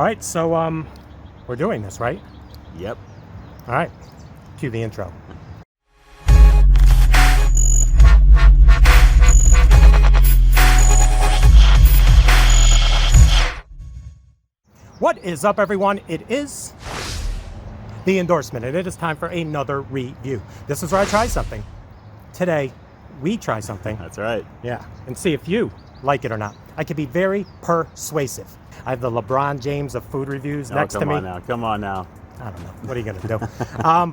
All right, so we're doing this, right? Yep. All right, cue the intro. What is up, everyone? It is the endorsement, and it is time for another review. This is where I try something. Today, we try something. That's right. Yeah, and see if you like it or not. I can be very persuasive. I have the LeBron James of food reviews next to me. Come on now. I don't know. What are you going to do?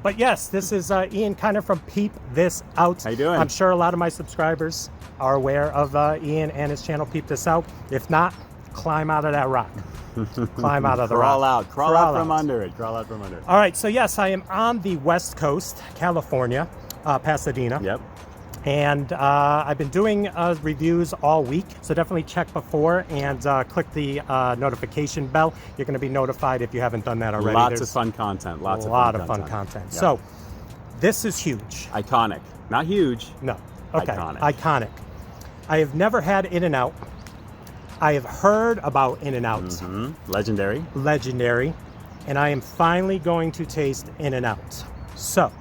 But yes, this is Ian kind of from PEEP This Out. How you doing? I'm sure a lot of my subscribers are aware of Ian and his channel, PEEP This Out. If not, climb out of that rock. Climb out of the rock. Crawl out from under it. Crawl out from under it. All right, so yes, I am on the West Coast, California, Pasadena. Yep. And I've been doing reviews all week, so definitely check before and click the notification bell. You're going to be notified if you haven't done that already. Lots of fun content. A lot of fun content. Yep. So this is huge. Iconic. Not huge. No. Okay. Iconic. I have never had In-N-Out. I have heard about In-N-Out. Legendary. Legendary. And I am finally going to taste In-N-Out. So,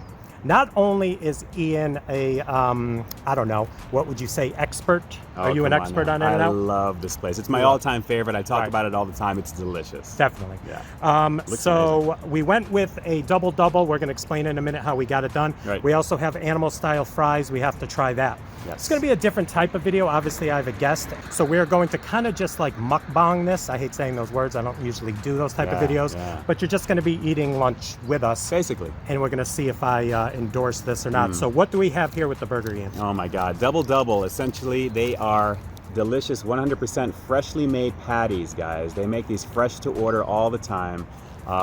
not only is Ian a, I don't know, what would you say, expert? Are you an expert on In-N-Out? I love this place. It's my all-time favorite. I talk about it all the time. It's delicious. Definitely. Yeah. So amazing. We went with a double-double. We're going to explain in a minute how we got it done. Right. We also have animal-style fries. We have to try that. Yes. It's going to be a different type of video. Obviously, I have a guest. So we're going to kind of just like mukbang this. I hate saying those words. I don't usually do those type of videos. Yeah. But you're just going to be eating lunch with us. Basically. And we're going to see if I endorse this or not. So what do we have here with the burger, Ian? Oh my God. Double-double. Essentially, they are delicious 100% freshly made patties, guys. They make these fresh to order all the time.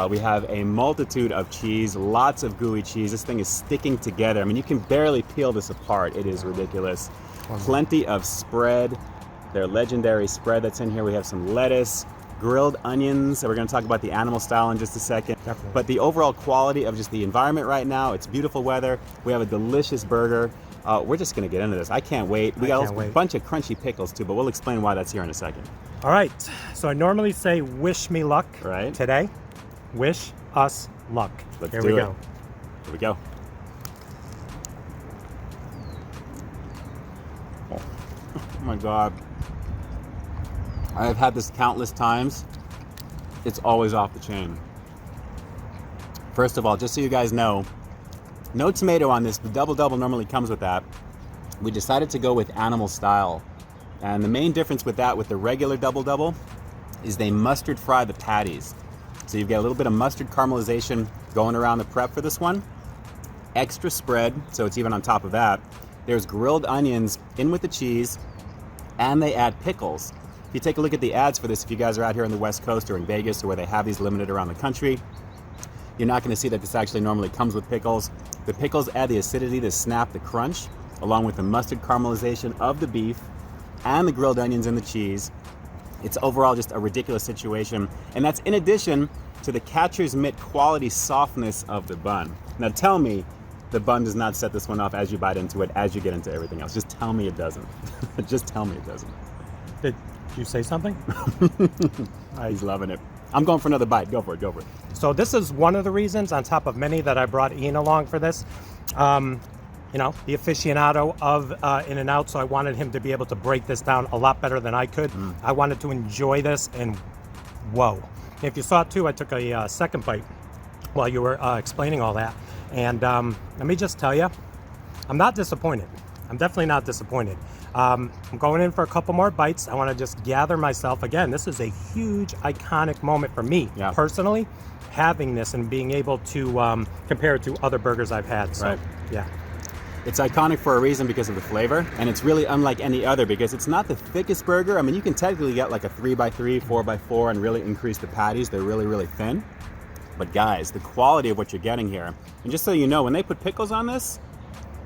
We have a multitude of cheese, lots of gooey cheese. This thing is sticking together. I mean, you can barely peel this apart. It is ridiculous. Plenty of spread. Their legendary spread that's in here. We have some lettuce, grilled onions. So we're going to talk about the animal style in just a second. Definitely. But the overall quality of just the environment right now, it's beautiful weather. We have a delicious burger. We're just going to get into this. I can't wait. We got a bunch of crunchy pickles too, but we'll explain why that's here in a second. All right. So I normally say wish me luck. Right. Today, wish us luck. Let's Here do we it. go. Here we go. Oh my God. I have had this countless times. It's always off the chain. First of all, just so you guys know, no tomato on this. The double-double normally comes with that. We decided to go with animal style. And the main difference with that, with the regular double-double, is they mustard fry the patties. So you've got a little bit of mustard caramelization going around the prep for this one. Extra spread, so it's even on top of that. There's grilled onions in with the cheese, and they add pickles. If you take a look at the ads for this, if you guys are out here on the West Coast or in Vegas or where they have these limited around the country, you're not going to see that this actually normally comes with pickles. The pickles add the acidity, the snap, the crunch, along with the mustard caramelization of the beef and the grilled onions and the cheese. It's overall just a ridiculous situation. And that's in addition to the catcher's mitt quality softness of the bun. Now tell me the bun does not set this one off as you bite into it, as you get into everything else. Just tell me it doesn't. Just tell me it doesn't. Did you say something? He's loving it. I'm going for another bite. Go for it. Go for it. So this is one of the reasons, on top of many, that I brought Ian along for this. You know, the aficionado of In-N-Out, so I wanted him to be able to break this down a lot better than I could. I wanted to enjoy this, and whoa. If you saw it too, I took a second bite while you were explaining all that. And let me just tell you, I'm not disappointed. I'm definitely not disappointed. I'm going in for a couple more bites. I want to just gather myself. Again, this is a huge, iconic moment for me, personally, having this and being able to compare it to other burgers I've had. So, yeah. It's iconic for a reason because of the flavor, and it's really unlike any other because it's not the thickest burger. I mean, you can technically get like a 3x3, 4x4 and really increase the patties. They're really, really thin. But guys, the quality of what you're getting here, and just so you know, when they put pickles on this,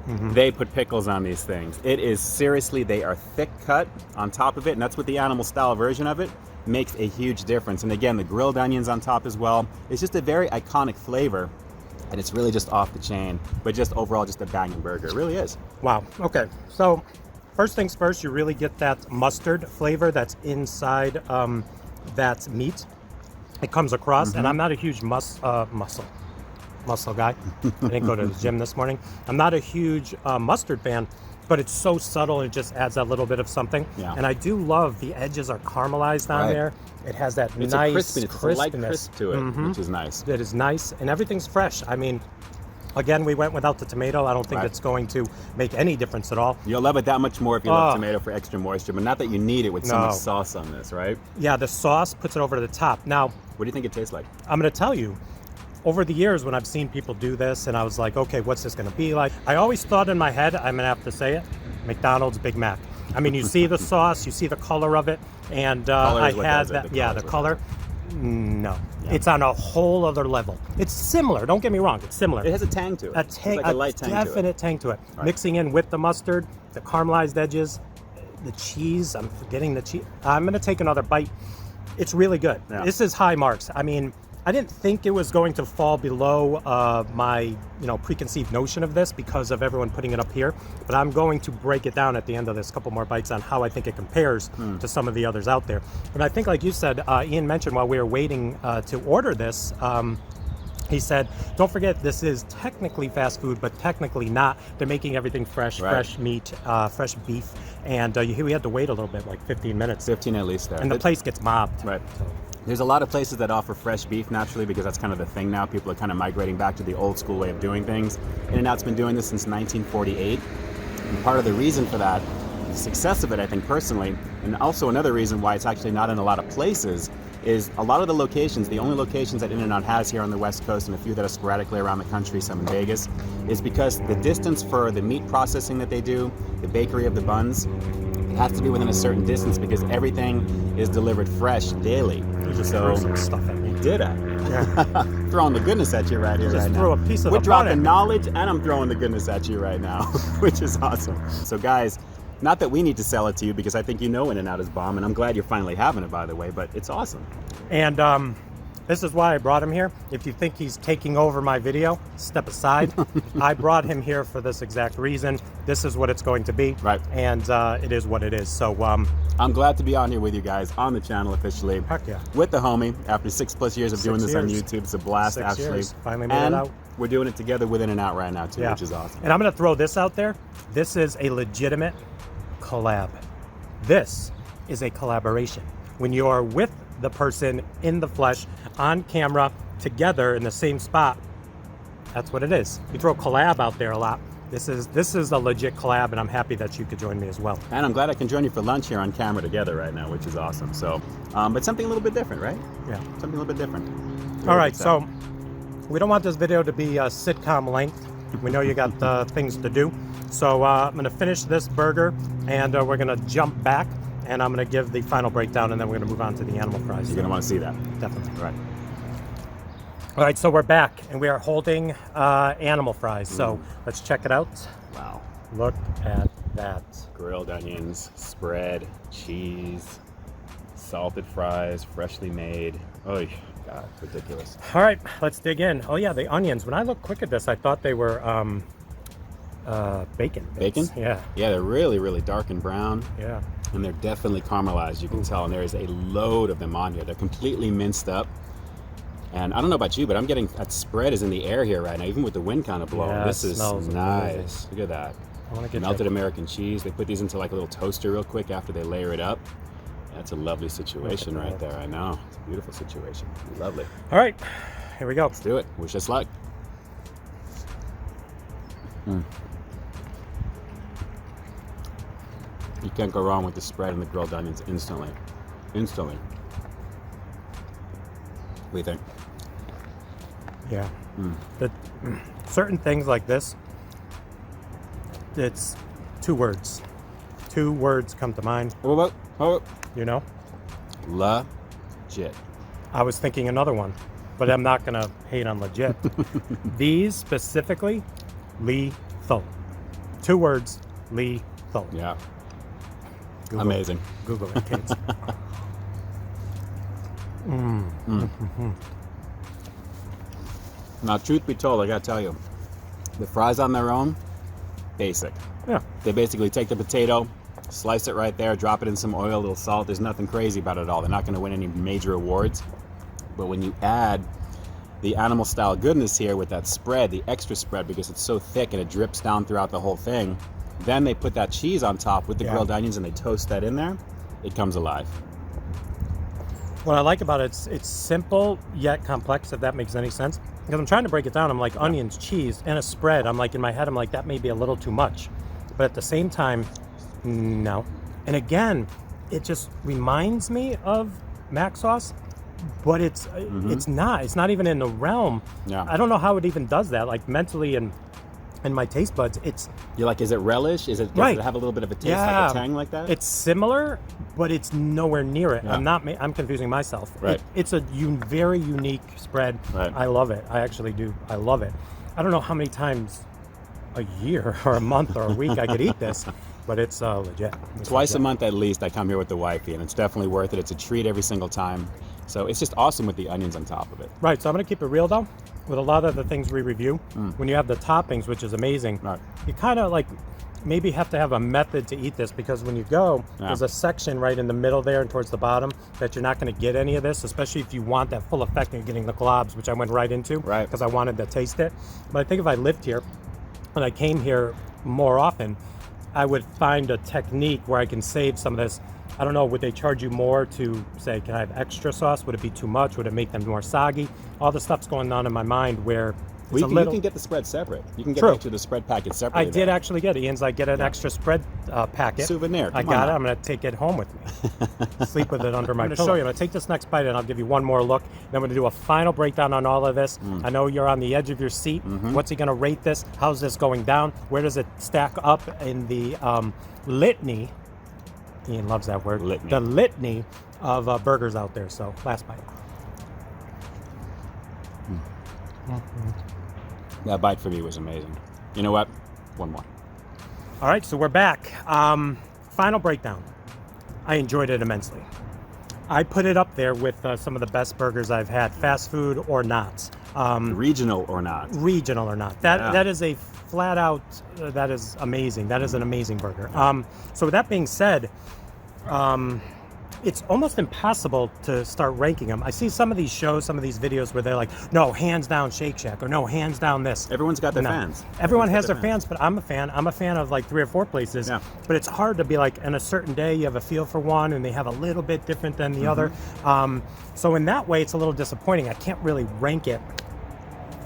they put pickles on these things. It is seriously, they are thick cut on top of it, and that's what the animal style version of it makes a huge difference. And again, the grilled onions on top as well. It's just a very iconic flavor. And it's really just off the chain, but just overall just a banging burger. It really is. Wow. Okay. So first things first, you really get that mustard flavor that's inside that meat. it comes across. And I'm not a huge muscle guy. I didn't go to the gym this morning. I'm not a huge mustard fan, but it's so subtle and it just adds that little bit of something. Yeah. And I do love the edges are caramelized on there. It has that It's nice a crispiness. It's a light crisp to it, which is nice. It is nice, and everything's fresh. I mean, again, we went without the tomato. I don't think it's going to make any difference at all. You'll love it that much more if you love tomato for extra moisture, but not that you need it with so much sauce on this, right? Yeah, the sauce puts it over the top. Now, what do you think it tastes like? I'm going to tell you, over the years when I've seen people do this, and I was like, okay, what's this going to be like? I always thought in my head, I'm going to have to say it, McDonald's Big Mac. I mean, you see the sauce, you see the color of it, and I had that. Yeah, the color. No, it's on a whole other level. It's similar. Don't get me wrong. It's similar. It has a tang to it. It's like a light tang definite tang to it. Right. Mixing in with the mustard, the caramelized edges, the cheese. I'm forgetting the cheese. I'm going to take another bite. It's really good. Yeah. This is high marks. I mean, I didn't think it was going to fall below my preconceived notion of this because of everyone putting it up here, but I'm going to break it down at the end of this, couple more bites on how I think it compares to some of the others out there. And I think, like you said, Ian mentioned while we were waiting to order this, he said, don't forget this is technically fast food, but technically not. They're making everything fresh, fresh meat, fresh beef, and we had to wait a little bit, like 15 minutes. 15 at least there. And the place gets mobbed. Right. So. There's a lot of places that offer fresh beef naturally because that's kind of the thing now. People are kind of migrating back to the old school way of doing things. In-N-Out's been doing this since 1948. And part of the reason for that, the success of it, I think personally, and also another reason why it's actually not in a lot of places, is a lot of the locations, the only locations that In-N-Out has here on the West Coast and a few that are sporadically around the country, some in Vegas, is because the distance for the meat processing that they do, the bakery of the buns, it has to be within a certain distance because everything is delivered fresh daily. You just threw some stuff at me. Did I? Yeah. Throwing the goodness at you right here, right now. Just threw a piece of We're the dropping knowledge, and I'm throwing the goodness at you right now, which is awesome. So guys, not that we need to sell it to you because I think you know In-N-Out is bomb, and I'm glad you're finally having it, by the way, but it's awesome. And this is why I brought him here. If you think he's taking over my video, step aside. I brought him here for this exact reason. This is what it's going to be. Right. And it is what it is. So I'm glad to be on here with you guys on the channel officially. Heck yeah. With the homie after 6+ years of doing this on YouTube. It's a blast, 6 actually. years. Finally made it out. We're doing it together with In-N-Out right now too, which is awesome. And I'm going to throw this out there. This is a legitimate collab. This is a collaboration. When you are with the person in the flesh, on camera, together in the same spot, that's what it is. We throw collab out there a lot. This is a legit collab, and I'm happy that you could join me as well. And I'm glad I can join you for lunch here on camera together right now, which is awesome. So, but something a little bit different, right? Yeah. Something a little bit different. All right, so we don't want this video to be sitcom length. We know you got things to do. So I'm going to finish this burger, and we're going to jump back, and I'm going to give the final breakdown, and then we're going to move on to the animal fries. You're going to want to see that. Definitely. Right. All right, so we're back, and we are holding animal fries. So let's check it out. Wow. Look at that. Grilled onions, spread, cheese, salted fries, freshly made. Oh, God, ridiculous. All right, let's dig in. Oh, yeah, the onions. When I looked quick at this, I thought they were bacon. Bacon? Yeah. Yeah, they're really, really dark and brown. Yeah. And they're definitely caramelized, you can tell. And there is a load of them on here. They're completely minced up. And I don't know about you, but I'm getting that spread is in the air here right now, even with the wind kind of blowing. Yeah, this is nice. Amazing. Look at that. I want to get melted American cheese. They put these into like a little toaster real quick after they layer it up. That's a lovely situation right there. I know. It's a beautiful situation. Lovely. All right, here we go. Let's do it. Wish us luck. You can't go wrong with the spread and the grilled onions instantly. Instantly. What do you think? Yeah. Certain things like this, it's 2 words. 2 words come to mind. Oh, You know? Legit. I was thinking another one, but I'm not going to hate on legit. These specifically, lethal. 2 words, lethal. Yeah. Google amazing. It. Google it, kids. Now, truth be told, I gotta tell you, the fries on their own, basic. Yeah. They basically take the potato, slice it right there, drop it in some oil, a little salt. There's nothing crazy about it at all. They're not gonna win any major awards. But when you add the animal style goodness here with that spread, the extra spread, because it's so thick and it drips down throughout the whole thing, then they put that cheese on top with the grilled onions and they toast that in there, it comes alive. What I like about it, it's simple yet complex, if that makes any sense. Because I'm trying to break it down. I'm like, onions, cheese, and a spread. I'm like, in my head, I'm like, that may be a little too much. But at the same time, no. And again, it just reminds me of mac sauce, but it's not. It's not even in the realm. Yeah. I don't know how it even does that, like mentally and my taste buds. You're like, is it relish? Does it have a little bit of a taste, like a tang like that? It's similar, but it's nowhere near it. Yeah. I'm confusing myself. Right. It's a very unique spread. Right. I love it. I actually do. I love it. I don't know how many times a year or a month or a week I could eat this, but it's legit. Twice a month at least, I come here with the wifey, and it's definitely worth it. It's a treat every single time. So it's just awesome with the onions on top of it. Right. So I'm going to keep it real though. With a lot of the things we review, when you have the toppings, which is amazing, you kind of like maybe have to have a method to eat this, because when you go, there's a section right in the middle there and towards the bottom that you're not going to get any of this, especially if you want that full effect and getting the globs, which I went right into because I wanted to taste it. But I think if I lived here and I came here more often, I would find a technique where I can save some of this. I don't know, would they charge you more to say, can I have extra sauce? Would it be too much? Would it make them more soggy? All the stuff's going on in my mind where it's you can get the spread separate. You can get the spread packet separately. I did actually get it. Ian's like, get an extra spread packet. Souvenir. I got it. I'm going to take it home with me. Sleep with it under my pillow. I'm going to show you. I'm going to take this next bite and I'll give you one more look. Then I'm going to do a final breakdown on all of this. I know you're on the edge of your seat. What's he going to rate this? How's this going down? Where does it stack up in the litany? Ian loves that word. Litany. The litany of burgers out there. So, last bite. That bite for me was amazing. You know what? One more. All right, so we're back. Final breakdown. I enjoyed it immensely. I put it up there with some of the best burgers I've had, fast food or not. Regional or not. Regional or not. That is a flat out, that is amazing. That is an amazing burger. So with that being said, it's almost impossible to start ranking them. I see some of these shows, some of these videos where they're like, no, hands down Shake Shack, or no, hands down this. Everyone's got their fans. Everyone has their fans, but I'm a fan. I'm a fan of like 3 or 4 places. Yeah. But it's hard to be like, in a certain day, you have a feel for one, and they have a little bit different than the other. So in that way, it's a little disappointing. I can't really rank it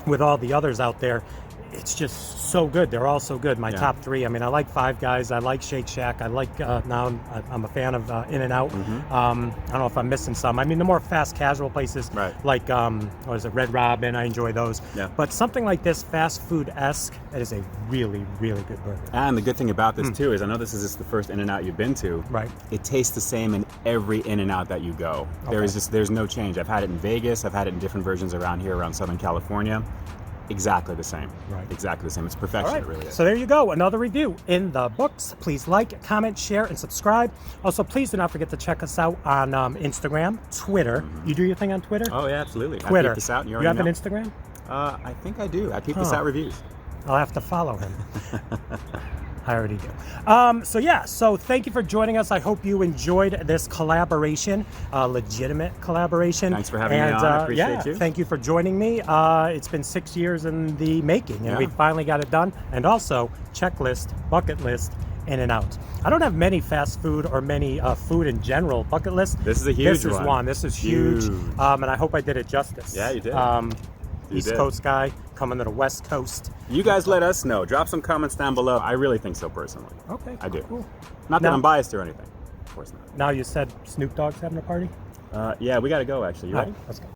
with all the others out there. It's just so good. They're all so good. My top 3. I mean, I like Five Guys. I like Shake Shack. I like now I'm a fan of In-N-Out. I don't know if I'm missing some. I mean, the more fast casual places, like what is it, Red Robin? I enjoy those. But something like this, fast food-esque, that is a really, really good burger. And the good thing about this too is, I know this is just the first In-N-Out you've been to. It tastes the same in every In-N-Out that you go. There's no change. I've had it in Vegas. I've had it in different versions around here, around Southern California. Exactly the same. Exactly the same. It's perfection. It really is. So there you go. Another review in the books. Please like, comment, share, and subscribe. Also, please do not forget to check us out on Instagram, Twitter. You do your thing on Twitter? Oh, yeah, absolutely. Twitter. I Peep This Out, and you have an Instagram? I think I do. I Peep This Out reviews. I'll have to follow him. I already do. So thank you for joining us. I hope you enjoyed this collaboration, legitimate collaboration. Thanks for having me on. I appreciate you. Thank you for joining me. It's been 6 years in the making, and we finally got it done. And also, checklist, bucket list, In-N-Out. I don't have many fast food or many food in general bucket lists. This is a huge one. This is one. This is huge. And I hope I did it justice. Yeah, you did. East Coast guy coming to the West Coast. You guys let us know. Drop some comments down below. I really think so personally. Okay. I do. Cool. Not that I'm biased or anything. Of course not. Now you said Snoop Dogg's having a party? Yeah, we got to go actually. You ready? Let's go.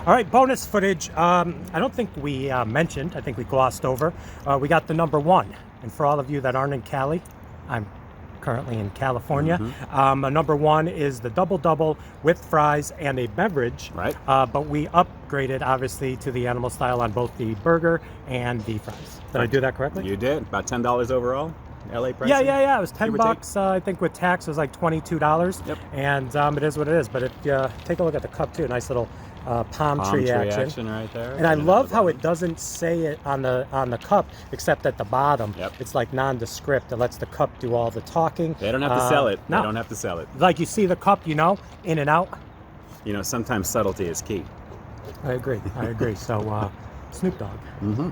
All right, bonus footage. I don't think we mentioned, I think we glossed over. We got the #1. And for all of you that aren't in Cali, I'm currently in California. #1 is the double with fries and a beverage. But we upgraded, obviously, to the animal style on both the burger and the fries. Did I do that correctly? You did. About $10 overall. LA price? Yeah. It was $10. I think with tax it was like $22. And it is what it is. But if you take a look at the cup too, nice little palm tree action. right there. And I love how it doesn't say it on the cup, except at the bottom. Yep. It's like nondescript. It lets the cup do all the talking. They don't have to sell it. No. They don't have to sell it. Like you see the cup, you know, in and out. You know, sometimes subtlety is key. I agree. I agree. So, Snoop Dogg. Mm-hmm.